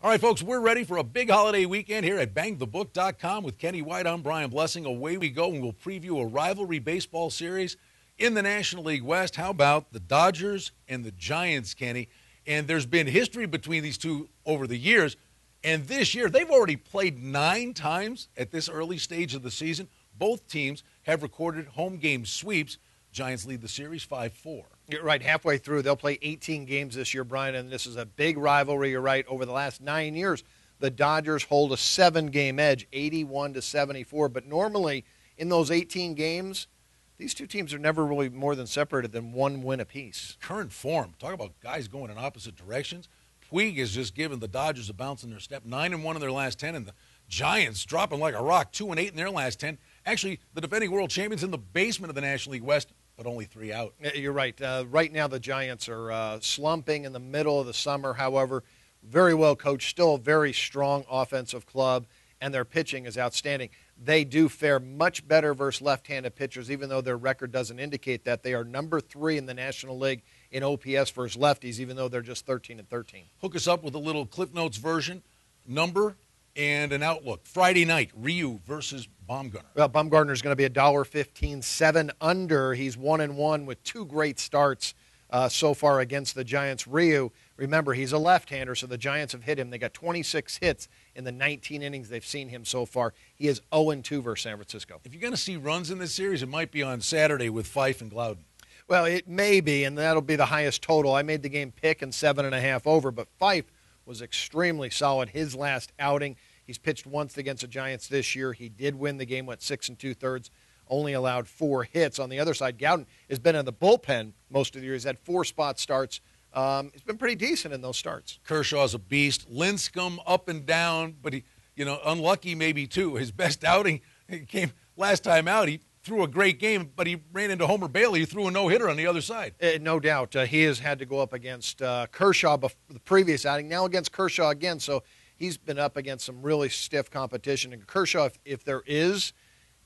All right, folks, we're ready for a big holiday weekend here at BangTheBook.com with Kenny White. I'm Brian Blessing. Away we go, and we'll preview a rivalry baseball series in the National League West. How about the Dodgers and the Giants, Kenny? And there's been history between these two over the years. And this year, they've already played 9 times at this early stage of the season. Both teams have recorded home game sweeps. Giants lead the series 5-4. You're right, halfway through. They'll play 18 games this year, Brian, and this is a big rivalry. You're right. Over the last 9 years, the Dodgers hold a 7-game edge, 81-74. But normally, in those 18 games, these two teams are never really more than separated than 1 win apiece. Current form. Talk about guys going in opposite directions. Puig has just given the Dodgers a bounce in their step. 9-1 in their last 10, and the Giants dropping like a rock, 2-8 in their last 10. Actually, the defending world champions in the basement of the National League West, but only 3 out. You're right. Right now, the Giants are slumping in the middle of the summer. However, very well coached, still a very strong offensive club, and their pitching is outstanding. They do fare much better versus left-handed pitchers, even though their record doesn't indicate that. They are number 3 in the National League in OPS versus lefties, even though they're just 13-13. Hook us up with a little Cliff Notes version, number, and an outlook. Friday night, Ryu versus Bumgarner. Well, Bumgarner is going to be $1.15, 7 under. He's 1-1 with 2 great starts so far against the Giants. Ryu, remember, he's a left-hander, so the Giants have hit him. They got 26 hits in the 19 innings they've seen him so far. He is 0-2 versus San Francisco. If you're going to see runs in this series, it might be on Saturday with Fife and Glowden. Well, it may be, and that'll be the highest total. I made the game pick and 7.5 over, but Fife was extremely solid his last outing. He's pitched once against the Giants this year. He did win the game, went 6 2/3, only allowed 4 hits. On the other side, Glowden has been in the bullpen most of the year. He's had 4 spot starts. It's been pretty decent in those starts. Kershaw's a beast. Lincecum up and down, but he, unlucky maybe too. His best outing came last time out. He threw a great game, but he ran into Homer Bailey, who threw a no-hitter on the other side. No doubt. He has had to go up against Kershaw the previous outing, now against Kershaw again. So he's been up against some really stiff competition. And Kershaw, if there is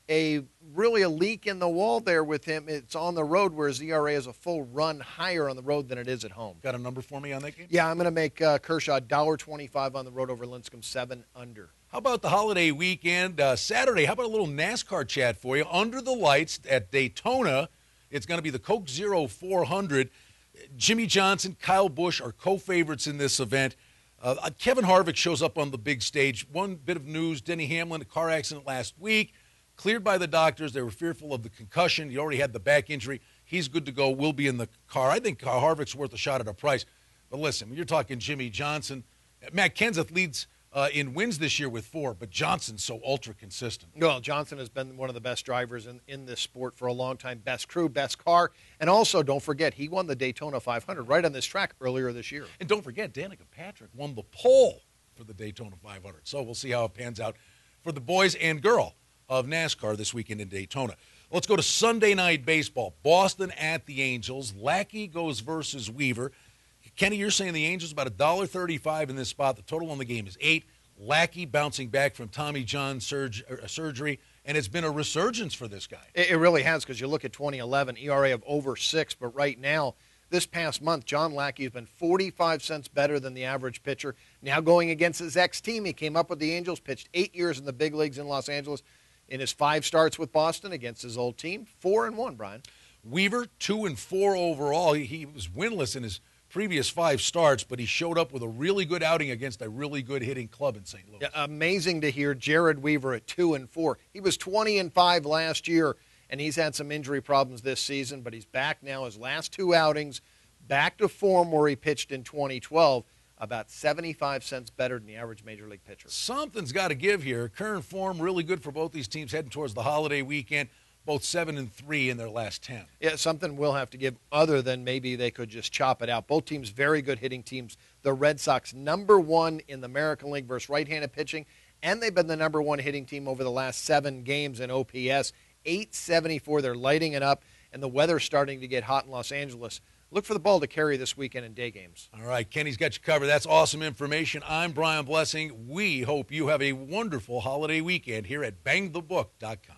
a leak in the wall there with him, it's on the road, where his ERA is a full run higher on the road than it is at home. Got a number for me on that game? Yeah, I'm going to make Kershaw $1.25 on the road over Lincecum, 7 under. How about the holiday weekend? Saturday, how about a little NASCAR chat for you? Under the lights at Daytona, it's going to be the Coke Zero 400. Jimmie Johnson, Kyle Busch are co-favorites in this event. Kevin Harvick shows up on the big stage. One bit of news, Denny Hamlin, a car accident last week. Cleared by the doctors. They were fearful of the concussion. He already had the back injury. He's good to go. Will be in the car. I think Harvick's worth a shot at a price. But listen, when you're talking Jimmie Johnson, Matt Kenseth leads in wins this year with 4, but Johnson's so ultra-consistent. Well, Johnson has been one of the best drivers in this sport for a long time. Best crew, best car. And also, don't forget, he won the Daytona 500 right on this track earlier this year. And don't forget, Danica Patrick won the pole for the Daytona 500. So we'll see how it pans out for the boys and girl of NASCAR this weekend in Daytona. Let's go to Sunday Night Baseball. Boston at the Angels. Lackey goes versus Weaver. Kenny, you're saying the Angels about $1.35 in this spot. The total on the game is 8. Lackey bouncing back from Tommy John surgery, and it's been a resurgence for this guy. It really has, because you look at 2011, ERA of over 6, but right now, this past month, John Lackey has been 45 cents better than the average pitcher. Now going against his ex-team, he came up with the Angels, pitched 8 years in the big leagues in Los Angeles. In his 5 starts with Boston against his old team, 4-1, Brian. Weaver, 2-4 overall. He was winless in his previous 5 starts, but he showed up with a really good outing against a really good hitting club in St. Louis. Yeah, amazing to hear Jared Weaver at 2-4. He was 20-5 last year, and he's had some injury problems this season, but he's back now. His last 2 outings, back to form where he pitched in 2012. About 75 cents better than the average major league pitcher. Something's got to give here. Current form really good for both these teams heading towards the holiday weekend. Both 7-3 in their last 10. Yeah, something will have to give, other than maybe they could just chop it out. Both teams very good hitting teams. The Red Sox #1 in the American League versus right-handed pitching, and they've been the #1 hitting team over the last 7 games in OPS. 874. They're lighting it up, and the weather's starting to get hot in Los Angeles. Look for the ball to carry this weekend in day games. All right, Kenny's got you covered. That's awesome information. I'm Brian Blessing. We hope you have a wonderful holiday weekend here at BangTheBook.com.